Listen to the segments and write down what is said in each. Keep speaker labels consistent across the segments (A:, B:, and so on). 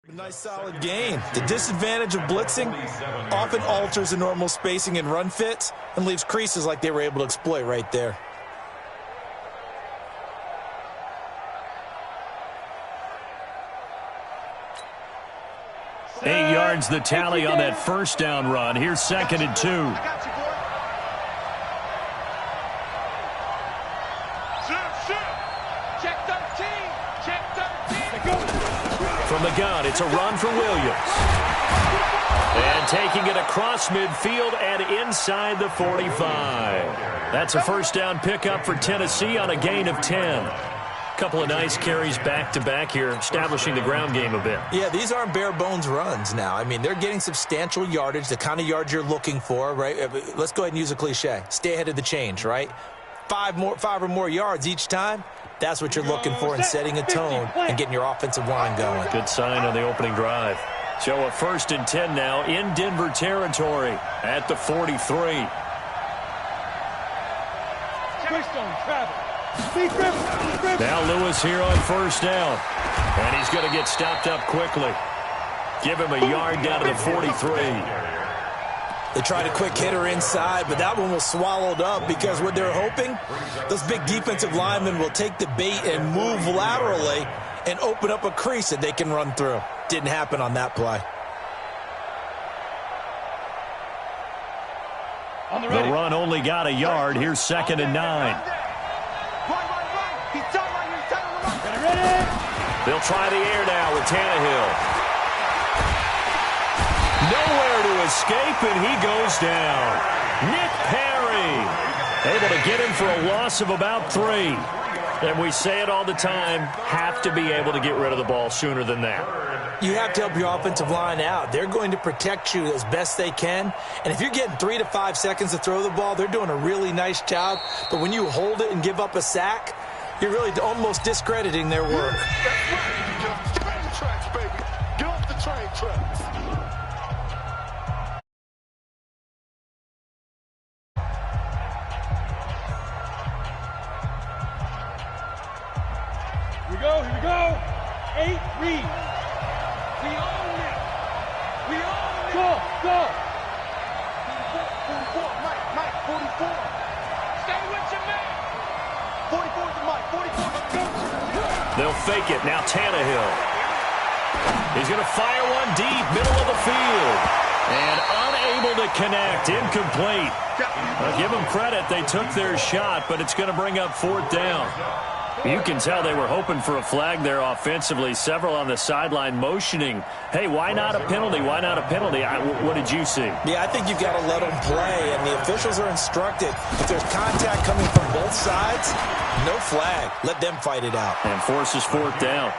A: Nice solid gain. The disadvantage of blitzing often alters the normal spacing and run fits and leaves creases like they were able to exploit right there.
B: Eight yards the tally on that first down run. Here's 2nd and 2. From the gun, it's a run for Williams. And taking it across midfield and inside the 45. That's a first down pickup for Tennessee on a gain of 10. Couple of nice carries back-to-back here, establishing the ground game a bit.
A: Yeah, these aren't bare-bones runs now. I mean, they're getting substantial yardage, the kind of yards you're looking for, right? Let's go ahead and use a cliche. Stay ahead of the change, right? Five or more yards each time. That's what you're looking for in setting a tone and getting your offensive line going.
B: Good sign on the opening drive. So a 1st and 10 now in Denver territory at the 43. Now Lewis here on first down. And he's going to get stopped up quickly. Give him a yard down to the 43.
A: They tried a quick hitter inside, but that one was swallowed up because what they're hoping, those big defensive linemen will take the bait and move laterally and open up a crease that they can run through. Didn't happen on that play.
B: The run only got a yard. Here's 2nd and 9. They'll try the air now with Tannehill. Nowhere to escape, and he goes down. Nick Perry able to get him for a loss of about 3. And we say it all the time, have to be able to get rid of the ball sooner than that.
A: You have to help your offensive line out. They're going to protect you as best they can. And if you're getting 3 to 5 seconds to throw the ball, they're doing a really nice job. But when you hold it and give up a sack, you're really almost discrediting their work.
C: That's right. Train tracks, baby. Get off the train tracks.
D: Here we go. 8 read. We own it. We own it. Go. 44, Mike, 44. Stay with your man. 44 to Mike, 44.
B: They'll fake it. Now Tannehill. He's going to fire one deep, middle of the field. And unable to connect. Incomplete. I'll give them credit. They took their shot, but it's going to bring up 4th down. You can tell they were hoping for a flag there offensively. Several on the sideline motioning, hey, why not a penalty? Why not a penalty? What did you see?
A: Yeah, I think you've got to let them play, and the officials are instructed. If there's contact coming from both sides, no flag. Let them fight it out.
B: And forces 4th down.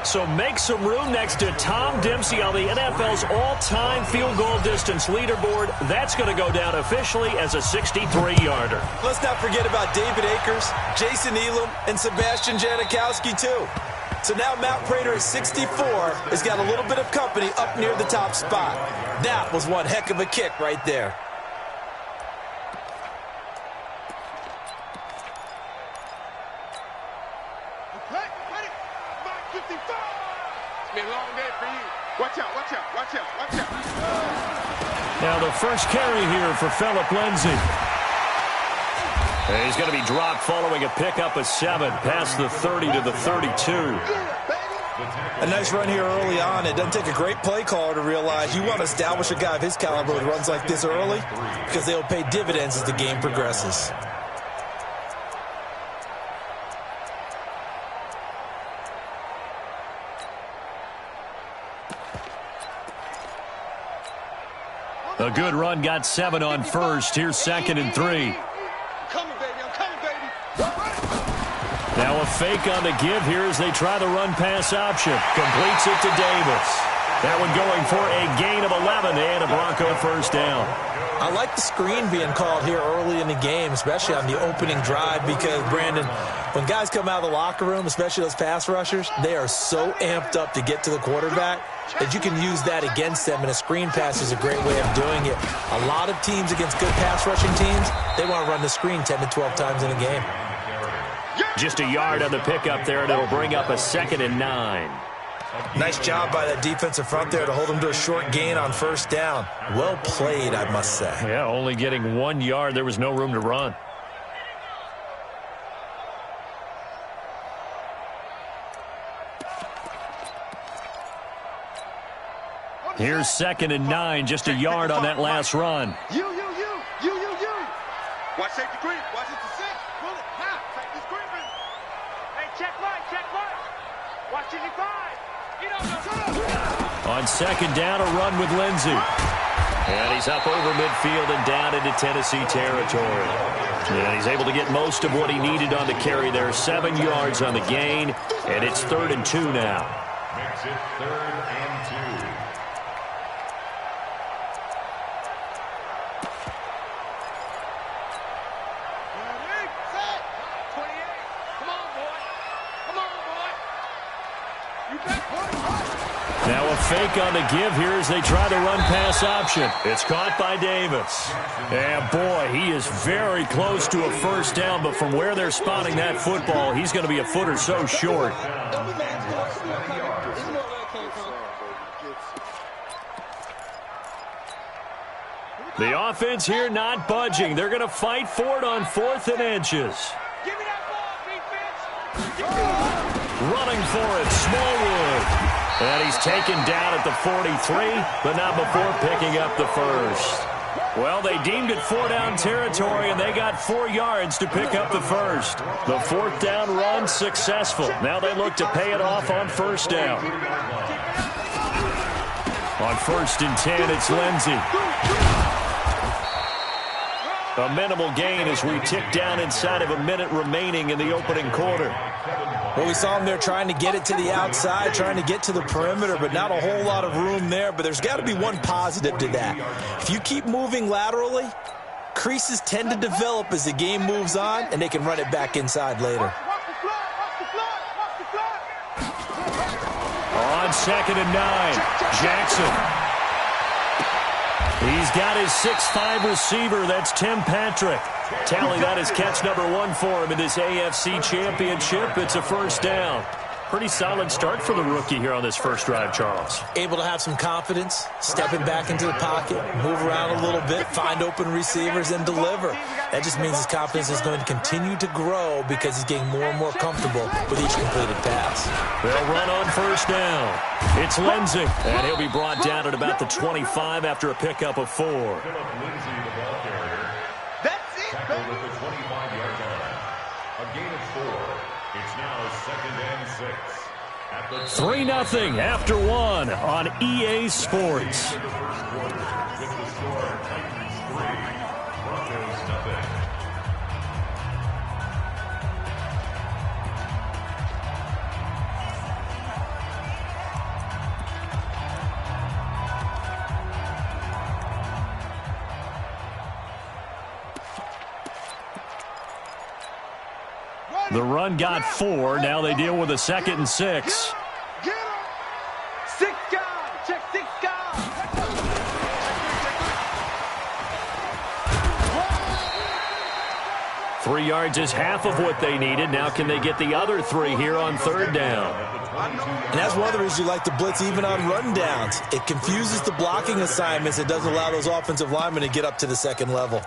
B: So make some room next to Tom Dempsey on the NFL's all-time field goal distance leaderboard. That's going to go down officially as a 63-yarder.
A: Let's not forget about David Akers, Jason Elam, and Sebastian Janikowski, too. So now Matt Prater at 64 has got a little bit of company up near the top spot. That was one heck of a kick right there.
B: Now the first carry here for Phillip Lindsay. And he's going to be dropped following a pickup of 7 past the 30 to the 32.
A: A nice run here early on. It doesn't take a great play caller to realize you want to establish a guy of his caliber with runs like this early because they'll pay dividends as the game progresses.
B: A good run, got 7 on first. Here's 2nd and 3.
C: I'm coming, baby.
B: Now a fake on the give here as they try the run-pass option. Completes it to Davis. That one going for a gain of 11 and a Bronco first down.
A: I like the screen being called here early in the game, especially on the opening drive, because, Brandon, when guys come out of the locker room, especially those pass rushers, they are so amped up to get to the quarterback that you can use that against them, and a screen pass is a great way of doing it. A lot of teams against good pass rushing teams, they want to run the screen 10 to 12 times in a game.
B: Just a yard on the pickup there, and it'll bring up a 2nd and 9.
A: Nice job by that defensive front there to hold him to a short gain on first down. Well played, I must say.
B: Yeah, only getting 1 yard. There was no room to run. Here's 2nd and 9, just a yard on that last run.
D: You. Watch safety green. Watch it to 6. Pull it. Now, take this green. Hey, check right. Watch it to 5.
B: On 2nd down, a run with Lindsey. And he's up over midfield and down into Tennessee territory. And he's able to get most of what he needed on the carry there. 7 yards on the gain, and it's 3rd and 2 now.
E: Makes it 3rd and 2.
B: Now a fake on the give here as they try to run pass option. It's caught by Davis. And boy, he is very close to a first down, but from where they're spotting that football, he's going to be a foot or so short. The offense here not budging. They're going to fight for it on 4th and inches.
D: Give me that ball, defense.
B: Running for it, Smallwood. And he's taken down at the 43, but not before picking up the first. Well, they deemed it 4-down territory, and they got 4 yards to pick up the first. The 4th down run successful. Now they look to pay it off on first down. On 1st and 10, it's Lindsey. A minimal gain as we tick down inside of a minute remaining in the opening quarter.
A: Well, we saw him there trying to get it to the outside, trying to get to the perimeter, but not a whole lot of room there. But there's got to be one positive to that. If you keep moving laterally, creases tend to develop as the game moves on, and they can run it back inside later.
B: On 2nd and 9, Jackson. He's got his 6'5" receiver. That's Tim Patrick. Tally that is catch number 1 for him in this AFC Championship. It's a first down. Pretty solid start for the rookie here on this first drive, Charles.
A: Able to have some confidence, stepping back into the pocket, move around a little bit, find open receivers, and deliver. That just means his confidence is going to continue to grow because he's getting more and more comfortable with each completed pass.
B: They'll run on first down. It's Lindsey, and he'll be brought down at about the 25 after a pickup of 4.
D: That's it,
E: Tackled at the 25-yard line. A gain of 4. It's now 2nd and 6. At the
B: 3-0 after 1 on EA Sports.
E: with the score, Titans 3, Broncos nothing.
B: The run got 4. Now they deal with a 2nd and 6.
D: Get him. 6 guys. Check 6 guys.
B: 3 yards is half of what they needed. Now can they get the other 3 here on 3rd down?
A: And that's one of the reasons you like to blitz even on run downs. It confuses the blocking assignments. It doesn't allow those offensive linemen to get up to the second level.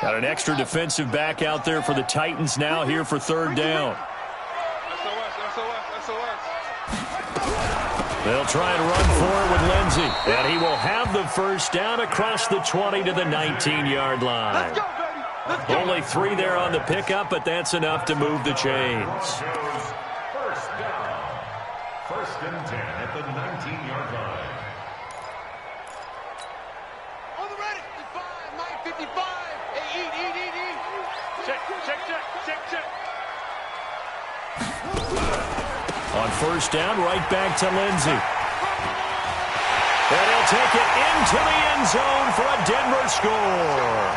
B: Got an extra defensive back out there for the Titans now here for 3rd down. They'll try and run for it with Lindsey. And he will have the first down across the 20 to the 19-yard line. Only 3 there on the pickup, but that's enough to move the chains.
E: First down. 1st and 10 at the 19-yard line.
D: On the ready. 55, Mike 55. Hey, eat. Check.
B: On first down, right back to Lindsey. And he'll take it into the end zone for a Denver score.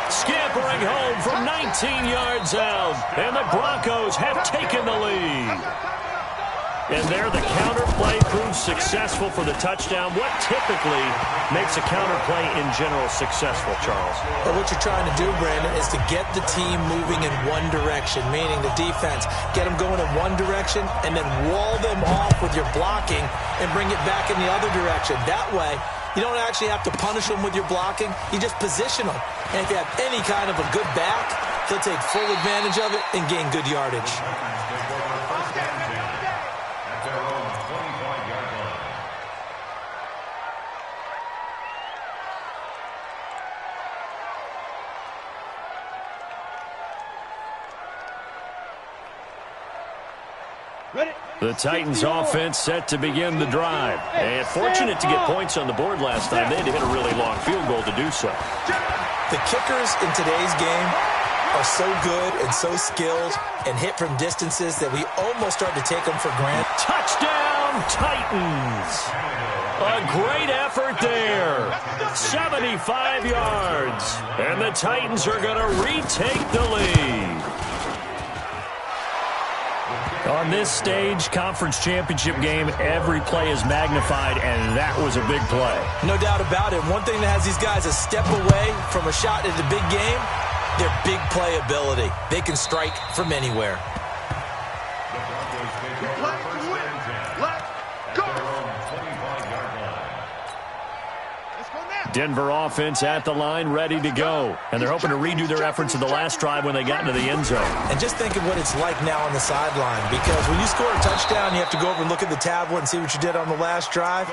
B: Scampering home from 19 yards out, and the Broncos have taken the lead. And there the counter play proves successful for the touchdown. What typically makes a counter play in general successful, Charles?
A: Well, what you're trying to do, Brandon, is to get the team moving in one direction, meaning the defense. Get them going in one direction and then wall them off with your blocking and bring it back in the other direction. That way, you don't actually have to punish them with your blocking. You just position them. And if you have any kind of a good back, he'll take full advantage of it and gain good yardage.
B: The Titans offense set to begin the drive. And fortunate to get points on the board last time. They had to hit a really long field goal to do so.
A: The kickers in today's game are so good and so skilled and hit from distances that we almost start to take them for granted.
B: Touchdown, Titans! A great effort there. 75 yards. And the Titans are going to retake the lead. On this stage, conference championship game, every play is magnified, and that was a big play.
A: No doubt about it. One thing that has these guys a step away from a shot at the big game, their big play ability. They can strike from anywhere.
B: Denver offense at the line, ready to go. And they're hoping to redo their efforts in the last drive when they got into the end zone.
A: And just think of what it's like now on the sideline, because when you score a touchdown, you have to go over and look at the tablet and see what you did on the last drive.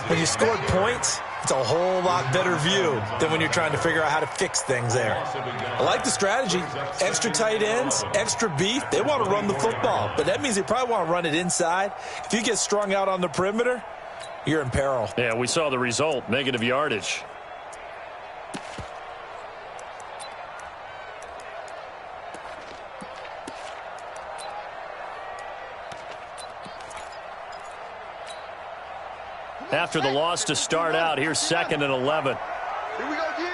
A: When you scored points, it's a whole lot better view than when you're trying to figure out how to fix things there. I like the strategy. Extra tight ends, extra beef. They want to run the football, but that means they probably want to run it inside. If you get strung out on the perimeter, you're in peril.
B: Yeah, we saw the result, negative yardage. After the loss to start out, here's 2nd and 11.
C: Here we go, G.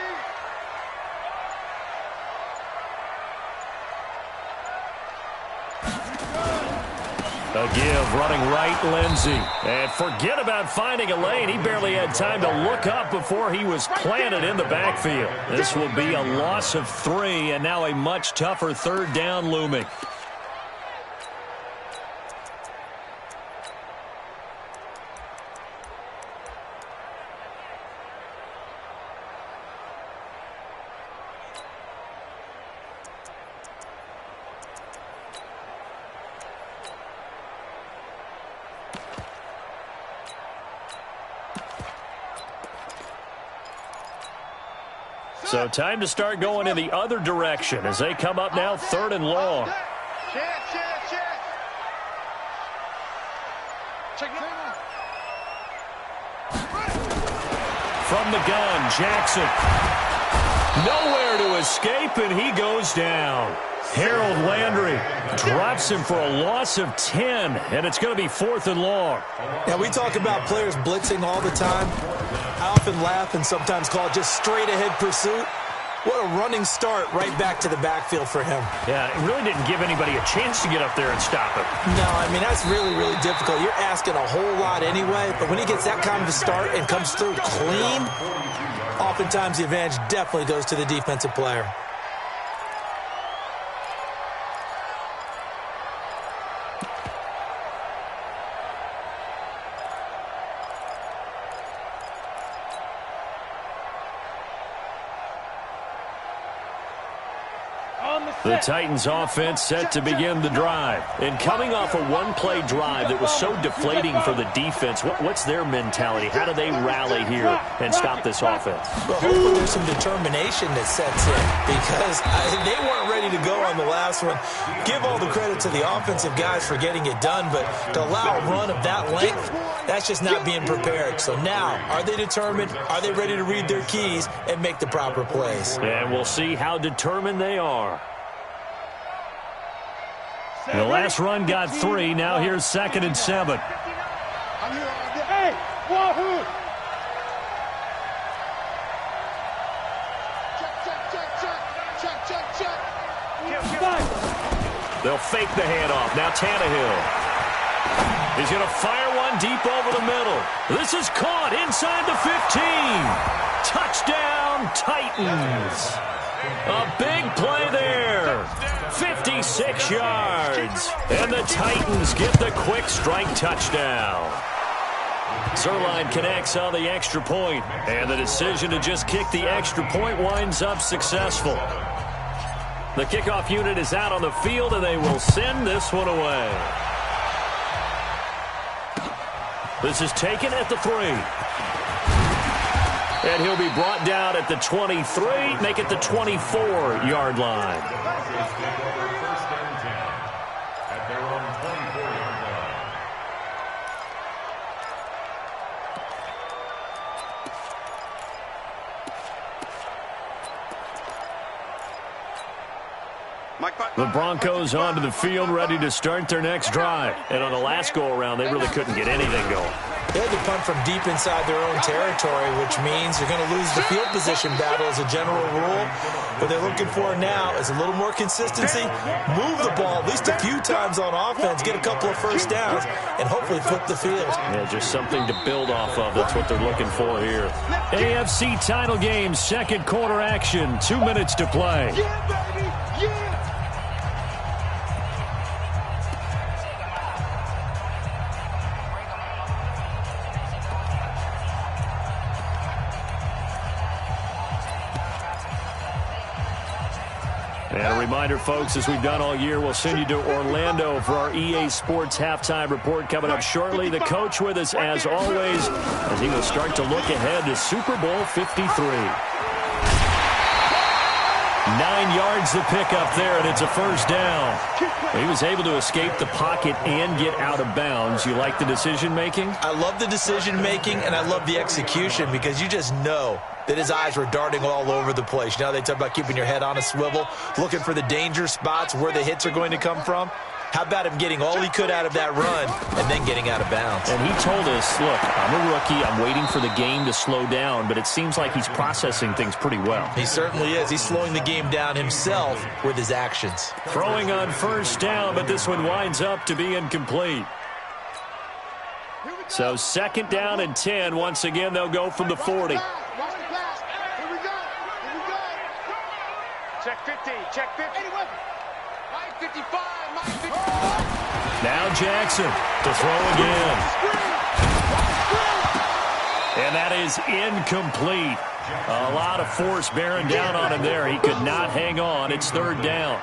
B: A give, running right, Lindsey. And forget about finding a lane. He barely had time to look up before he was planted in the backfield. This will be a loss of 3, and now a much tougher 3rd down looming. So time to start going in the other direction as they come up now 3rd and long. From the gun, Jackson. Nowhere to escape, and he goes down. Harold Landry drops him for a loss of 10, and it's going to be 4th and long.
A: Yeah, we talk about players blitzing all the time. I often laugh and sometimes call it just straight-ahead pursuit. What a running start right back to the backfield for him.
B: Yeah, it really didn't give anybody a chance to get up there and stop him.
A: No, I mean, that's really, really difficult. You're asking a whole lot anyway, but when he gets that kind of a start and comes through clean, oftentimes the advantage definitely goes to the defensive player.
B: The Titans offense set to begin the drive. And coming off a one-play drive that was so deflating for the defense, what's their mentality? How do they rally here and stop this offense?
A: Well, hopefully there's some determination that sets in, because they weren't ready to go on the last one. Give all the credit to the offensive guys for getting it done, but to allow a run of that length, that's just not being prepared. So now, are they determined? Are they ready to read their keys and make the proper plays?
B: And we'll see how determined they are. The last run got 3. Now here's 2nd and 7.
D: Hey, wahoo!
B: They'll fake the handoff. Now Tannehill. He's going to fire one deep over the middle. This is caught inside the 15. Touchdown, Titans. A big play there. 56 yards. And the Titans get the quick strike touchdown. Zerline connects on the extra point, and the decision to just kick the extra point winds up successful. The kickoff unit is out on the field, and they will send this one away. This is taken at the 3. And he'll be brought down at the 23, make it the 24-yard line. The Broncos onto the field, ready to start their next drive. And on the last go-around, they really couldn't get anything going.
A: They had to punt from deep inside their own territory, which means you're going to lose the field position battle as a general rule. What they're looking for now is a little more consistency, move the ball at least a few times on offense, get a couple of first downs, and hopefully flip the field.
B: Yeah, just something to build off of. That's what they're looking for here. AFC title game, second quarter action, 2 minutes to play. And a reminder, folks, as we've done all year, we'll send you to Orlando for our EA Sports halftime report coming up shortly. The coach with us, as always, as he will start to look ahead to Super Bowl 53. 9 yards to pick up there, and it's a first down. He was able to escape the pocket and get out of bounds. You like the decision-making?
A: I love the decision-making, and I love the execution because you just know that his eyes were darting all over the place. You know, they talk about keeping your head on a swivel, looking for the danger spots, where the hits are going to come from. How about him getting all he could out of that run and then getting out of bounds?
B: And he told us, look, I'm a rookie. I'm waiting for the game to slow down, but it seems like he's processing things pretty well.
A: He certainly is. He's slowing the game down himself with his actions.
B: Throwing on first down, but this one winds up to be incomplete. So second down and 10. Once again, they'll go from the 40.
D: Check 50, check 50. Mike 55, Mike 55.
B: Now Jackson to throw again. And that is incomplete. A lot of force bearing down on him there. He could not hang on. It's third down.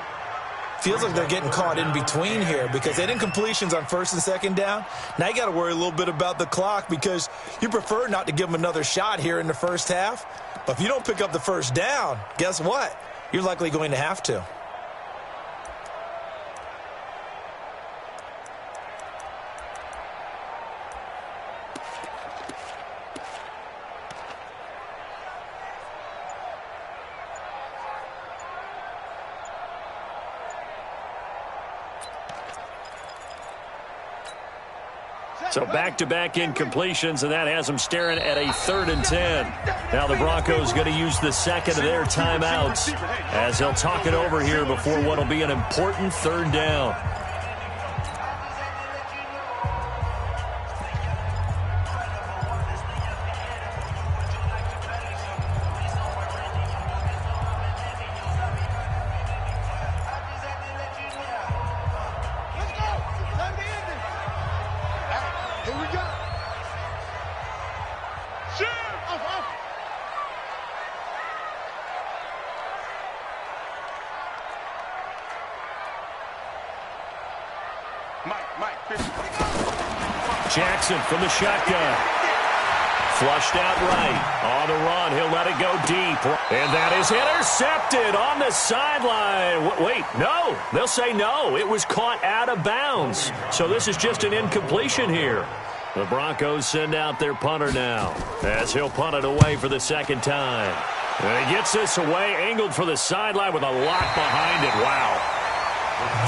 A: Feels like they're getting caught in between here because they did incompletions on first and second down. Now you got to worry a little bit about the clock because you prefer not to give them another shot here in the first half. But if you don't pick up the first down, guess what? You're likely going to have to.
B: So back-to-back incompletions, and that has them staring at a 3rd and 10. Now the Broncos going to use the second of their timeouts as they'll talk it over here before what will be an important third down. Jackson from the shotgun. Flushed out right. On the run. He'll let it go deep. And that is intercepted on the sideline. Wait, no. They'll say no. It was caught out of bounds. So this is just an incompletion here. The Broncos send out their punter now as he'll punt it away for the second time. And he gets this away, angled for the sideline with a lock behind it. Wow.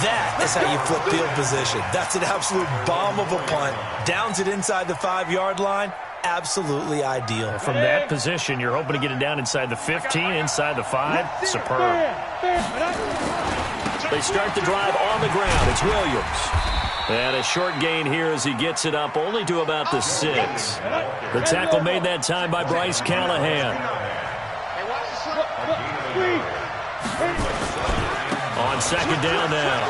A: That is how you flip field position. That's an absolute bomb of a punt. Downs it inside the 5-yard line. Absolutely ideal.
B: From that position, you're hoping to get it down inside the 15, inside the 5. Superb. They start the drive on the ground. It's Williams. And a short gain here as he gets it up only to about the 6. The tackle made that time by Bryce Callahan. On second down now,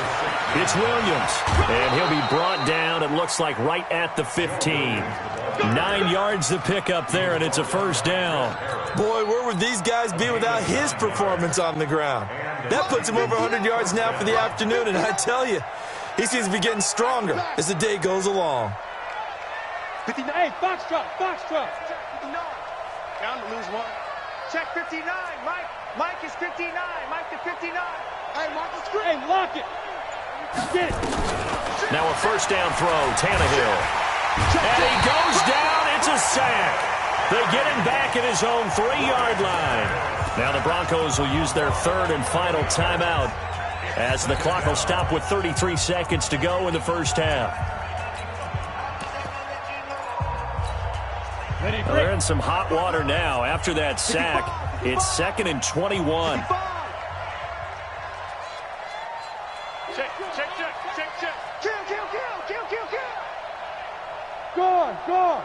B: it's Williams. And he'll be brought down, it looks like, right at the 15. 9 yards to pick up there, and it's a first down.
A: Boy, where would these guys be without his performance on the ground? That puts him over 100 yards now for the afternoon, and I tell you, he seems to be getting stronger as the day goes along.
D: 59, hey, Foxtrot. Check 59. Down to lose one. Check 59, Mike. Mike is 59. Mike to 59. Hey, Mike is great. Hey, lock it. Get it.
B: Now a first down throw, Tannehill. And he goes down. It's a sack. They get him back at his own 3-yard line. Now the Broncos will use their third and final timeout as the clock will stop with 33 seconds to go in the first half. They're in some hot water now. After that sack, it's 2nd and 21.
D: Check. Kill. Go.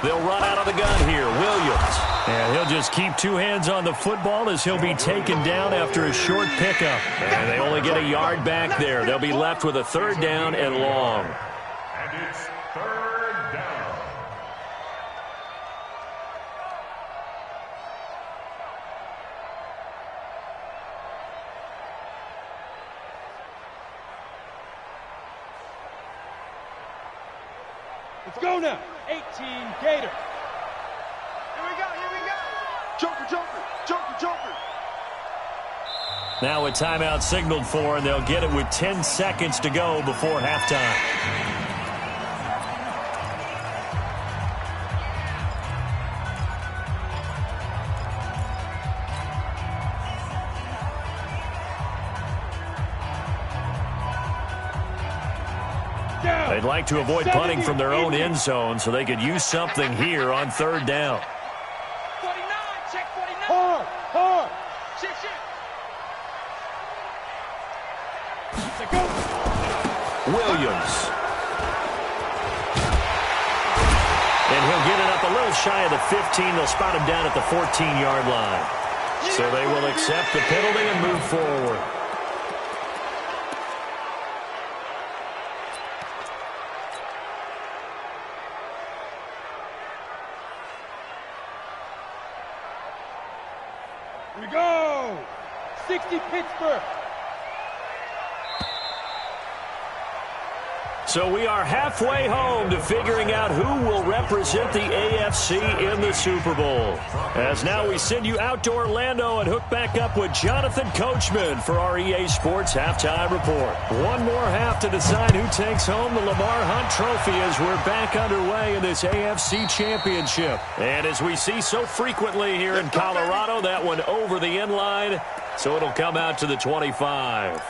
B: They'll run out of the gun here. Williams. And he'll just keep 2 hands on the football as he'll be taken down after a short pickup. And they only get a yard back there. They'll be left with a 3rd down and long.
E: And it's 3rd down.
D: Let's go now. 18, Gator. Here we go. Joker.
B: Now a timeout signaled for, and they'll get it with 10 seconds to go before halftime. They'd like to avoid punting from their own end zone so they could use something here on 3rd down.
D: 49, check 49. Hard. Shit.
B: Williams. And he'll get it up a little shy of the 15. They'll spot him down at the 14-yard line. So they will accept the penalty and move forward.
D: Here we go. 60 Pittsburgh.
B: So we are halfway home to figuring out who will represent the AFC in the Super Bowl. As now we send you out to Orlando and hook back up with Jonathan Coachman for our EA Sports Halftime Report. One more half to decide who takes home the Lamar Hunt Trophy as we're back underway in this AFC Championship. And as we see so frequently here in Colorado, that one over the end line, so it'll come out to the 25.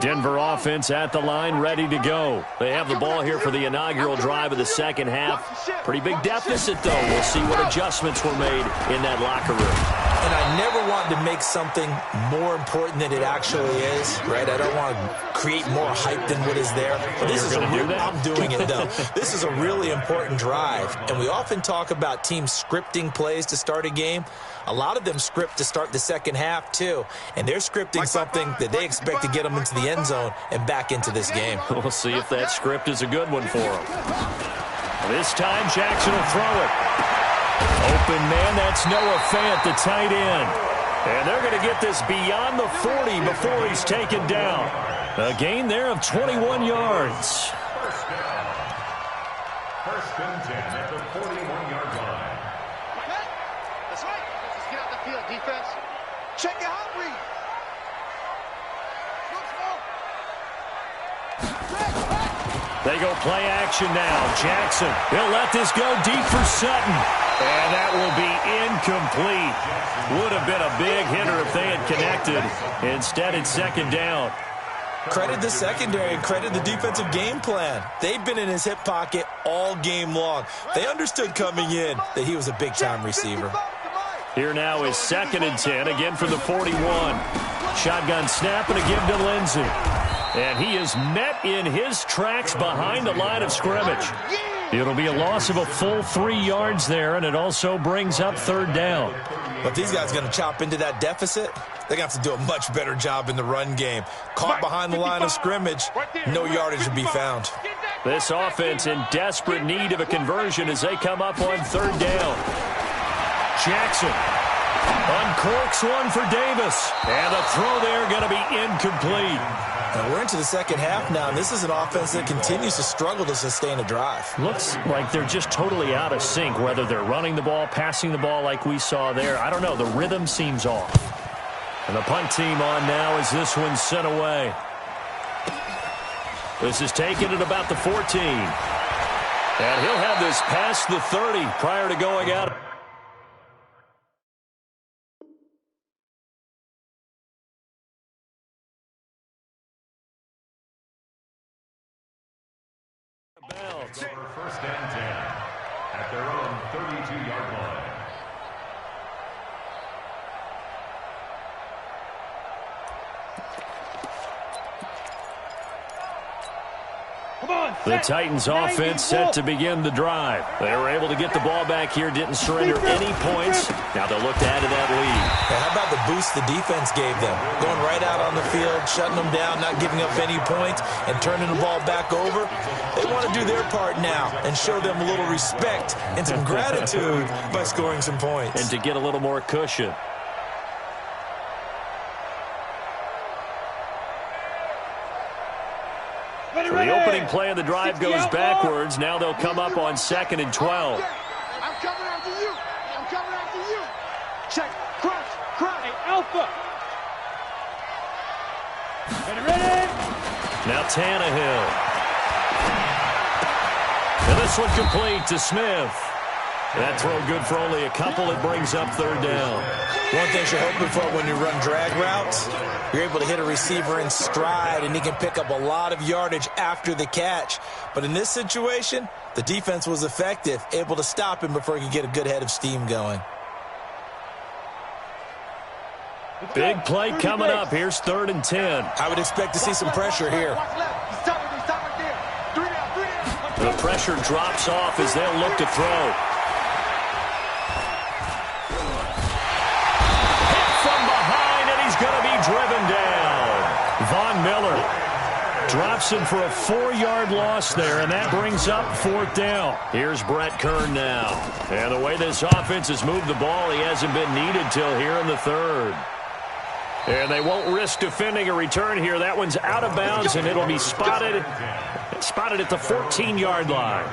B: Denver offense at the line, ready to go. They have the ball here for the inaugural drive of the second half. Pretty big deficit, though. We'll see what adjustments were made in that locker room.
A: And I never want to make something more important than it actually is, right? I don't want to create more hype than what is there. But this is I'm doing it, though. This is a really important drive. And we often talk about teams scripting plays to start a game. A lot of them script to start the second half, too. And they're scripting something that they expect to get them into the end zone and back into this game.
B: We'll see if that script is a good one for them. This time, Jackson will throw it. Open man, that's Noah Fant, the tight end. And they're going to get this beyond the 40 before he's taken down. A gain there of 21 yards.
E: First and 10 at the 41-yard line.
D: That's right. Let's get out the field, defense. Check your hot read.
B: They go play action now. Jackson, he'll let this go deep for Sutton. And that will be incomplete. Would have been a big hitter if they had connected. Instead, it's second down.
A: Credit the secondary and credit the defensive game plan. They've been in his hip pocket all game long. They understood coming in that he was a big-time receiver.
B: Here now is 2nd and 10, again from the 41. Shotgun snap and a give to Lindsey. And he is met in his tracks behind the line of scrimmage. It'll be a loss of a full 3 yards there, and it also brings up 3rd down.
A: But these guys are going to chop into that deficit. They're going to have to do a much better job in the run game. Caught behind the line of scrimmage, no yardage to be found.
B: This offense in desperate need of a conversion as they come up on 3rd down. Jackson uncorks one for Davis. And the throw there going to be incomplete.
A: And we're into the second half now, and this is an offense that continues to struggle to sustain a drive.
B: Looks like they're just totally out of sync, whether they're running the ball, passing the ball like we saw there. I don't know. The rhythm seems off. And the punt team on now as this one's sent away. This is taken at about the 14. And he'll have this past the 30 prior to going out.
E: Over 1st and 10 at their own 32-yard line.
B: The Titans offense set to begin the drive. They were able to get the ball back here, didn't surrender any points. Now they'll look to add to that lead.
A: And how about the boost the defense gave them? Going right out on the field, shutting them down, not giving up any points, and turning the ball back over. They want to do their part now and show them a little respect and some gratitude by scoring some points.
B: And to get a little more cushion. So the opening play of the drive goes backwards. Now they'll come up on 2nd and 12.
D: I'm coming after you. I'm coming after you. Check. Crunch. Crunch. Hey, Alpha. Ready.
B: Now Tannehill. And this one complete to Smith. That throw good for only a couple. It brings up 3rd down.
A: One thing you're hoping for when you run drag routes, you're able to hit a receiver in stride, and he can pick up a lot of yardage after the catch. But in this situation, the defense was effective, able to stop him before he could get a good head of steam going.
B: Big play coming up. Here's 3rd and 10.
A: I would expect to see some pressure here.
B: The pressure drops off as they'll look to throw. Going to be driven down. Von Miller drops him for a 4-yard loss there, and that brings up 4th down. Here's Brett Kern now. And the way this offense has moved the ball, he hasn't been needed till here in the 3rd. And they won't risk defending a return here. That one's out of bounds, and it'll be spotted at the 14-yard line.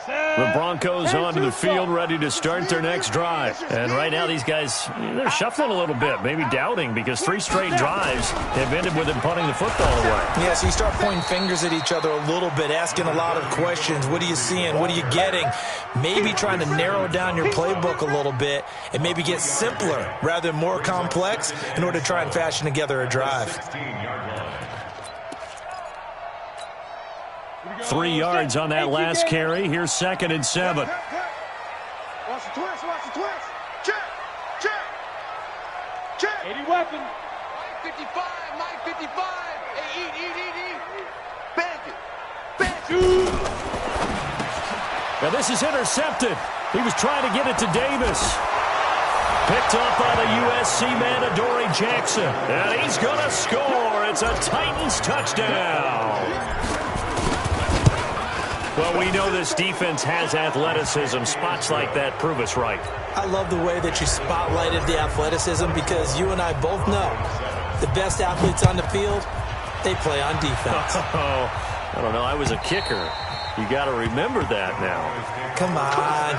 B: The Broncos onto the field, ready to start their next drive. And right now, these guys, they're shuffling a little bit, maybe doubting, because 3 straight drives have ended with them punting the football away.
A: Yeah, so you start pointing fingers at each other a little bit, asking a lot of questions. What are you seeing? What are you getting? Maybe trying to narrow down your playbook a little bit and maybe get simpler rather than more complex in order to try and fashion together a drive.
B: 3 yards on that last carry. Here's 2nd and 7.
D: Watch the twist. Watch the twist. Check. Check. Check. 80 weapon. Mike 55. Mike 55. Hey, eat. Bandit.
B: Now this is intercepted. He was trying to get it to Davis. Picked up by the USC man, Adoree Jackson. And he's going to score. It's a Titans touchdown. Well, we know this defense has athleticism. Spots like that prove us right.
A: I love the way that you spotlighted the athleticism because you and I both know the best athletes on the field, they play on defense.
B: I don't know. I was a kicker. You got to remember that now.
A: Come on.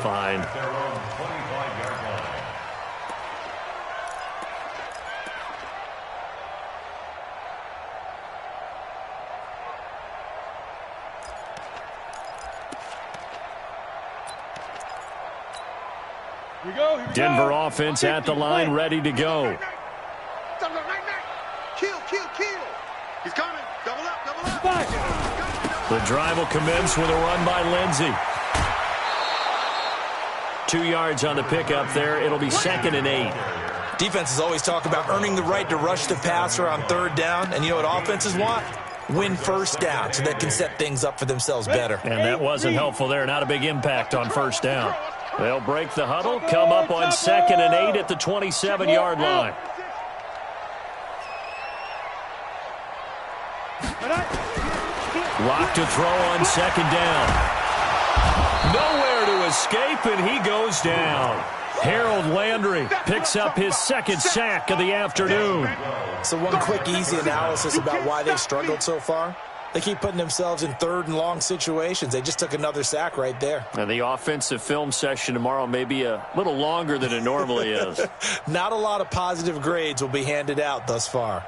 B: Fine. Denver offense at the line, ready to go.
C: Kill. He's coming. Double up.
B: The drive will commence with a run by Lindsey. 2 yards on the pickup there. It'll be 2nd and 8.
A: Defenses always talk about earning the right to rush the passer on 3rd down. And you know what offenses want? Win 1st down so they can set things up for themselves better.
B: And that wasn't helpful there. Not a big impact on 1st down. They'll break the huddle, come up on 2nd and 8 at the 27-yard line. Lock to throw on 2nd down. Nowhere to escape, and he goes down. Harold Landry picks up his 2nd sack of the afternoon.
A: So one quick, easy analysis about why they've struggled so far. They keep putting themselves in 3rd and long situations. They just took another sack right there.
B: And the offensive film session tomorrow may be a little longer than it normally is.
A: Not a lot of positive grades will be handed out thus far.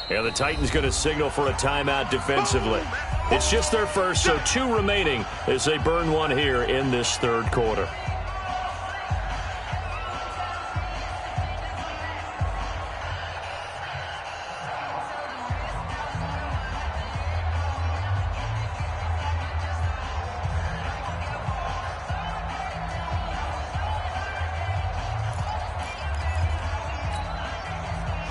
B: Yeah, the Titans going to signal for a timeout defensively. It's just their first, so 2 remaining as they burn one here in this 3rd quarter.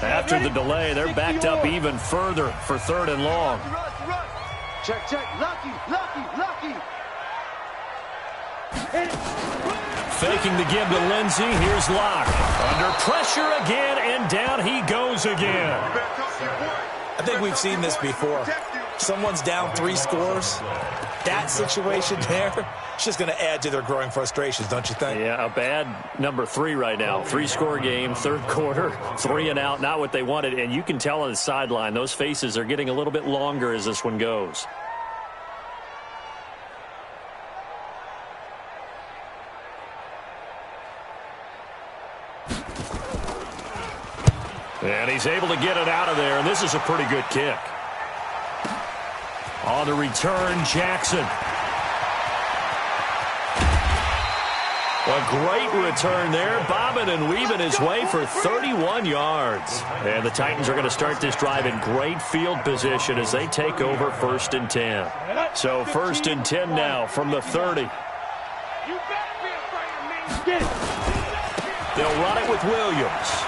B: After the delay, they're backed up even further for 3rd and long.
D: Check. Lucky.
B: Faking the give to Lindsey. Here's Locke. Under pressure again, and down he goes again.
A: I think we've seen this before. Someone's down 3 scores. That situation there, it's just going to add to their growing frustrations, don't you think?
B: Yeah, a bad number 3 right now. 3-score game, 3rd quarter, 3 and out, not what they wanted. And you can tell on the sideline, those faces are getting a little bit longer as this one goes. And he's able to get it out of there, and this is a pretty good kick. On the return, Jackson. A great return there, bobbing and weaving his way for 31 yards. And the Titans are going to start this drive in great field position as they take over 1st and 10. So 1st and 10 now from the 30. They'll run it with Williams.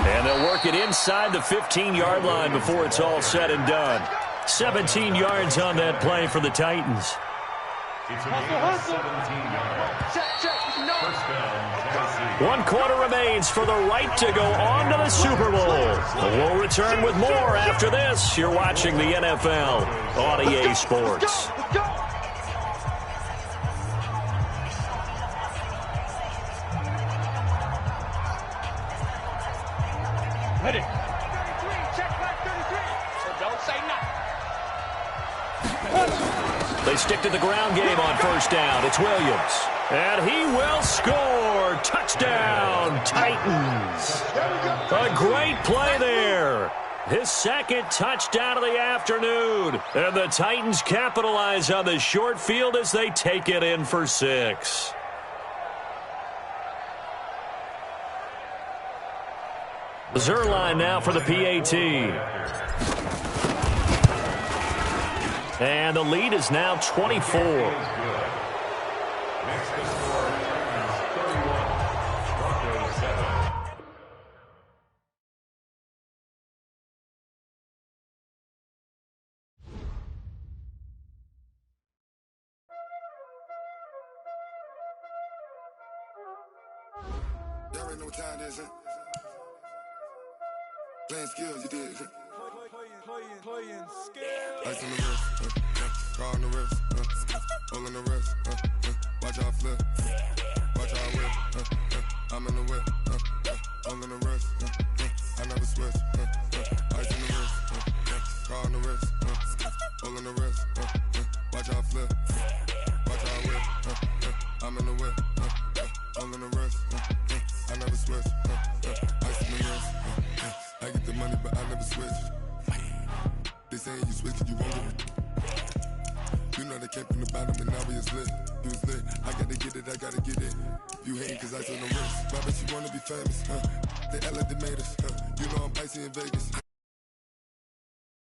B: And they'll work it inside the 15-yard line before it's all said and done. 17 yards on that play for the Titans.
E: It's a gain of 17 yards. First down, Tennessee.
B: 1 quarter remains for the right to go on to the Super Bowl. We'll return with more after this. You're watching the NFL on EA Sports.
D: Ready. 33, check back 33. So don't say nothing.
B: They stick to the ground game on first down. It's Williams. And he will score. Touchdown, Titans. A great play there. His second touchdown of the afternoon. And the Titans capitalize on the short field as they take it in for 6. Zerline now for the PAT. And the lead is now 24.
E: Next to score, Titans 31, Broncos 7.
F: Y'all already know what time it is, huh? Playing skills, you did. Playing skills. Ice on the wrist, car on the wrist, hole in the wrist, watch out flip, watch out whip, I'm in the whip, hole in the wrist, I never switch, ice on the wrist, car on the wrist, hole in the wrist, watch out flip, watch out whip, I'm in the whip, hole in the wrist, I never switch, ice on the wrist, I get the money but I never switch. They saying you switch and you won't get it. You know they came from the bottom and now we is lit. You was lit, I gotta get it, I gotta get it. You hating cause I on the wrist. Why bet you wanna be famous, huh? They Ella, they made us, huh? You know I'm icy in Vegas.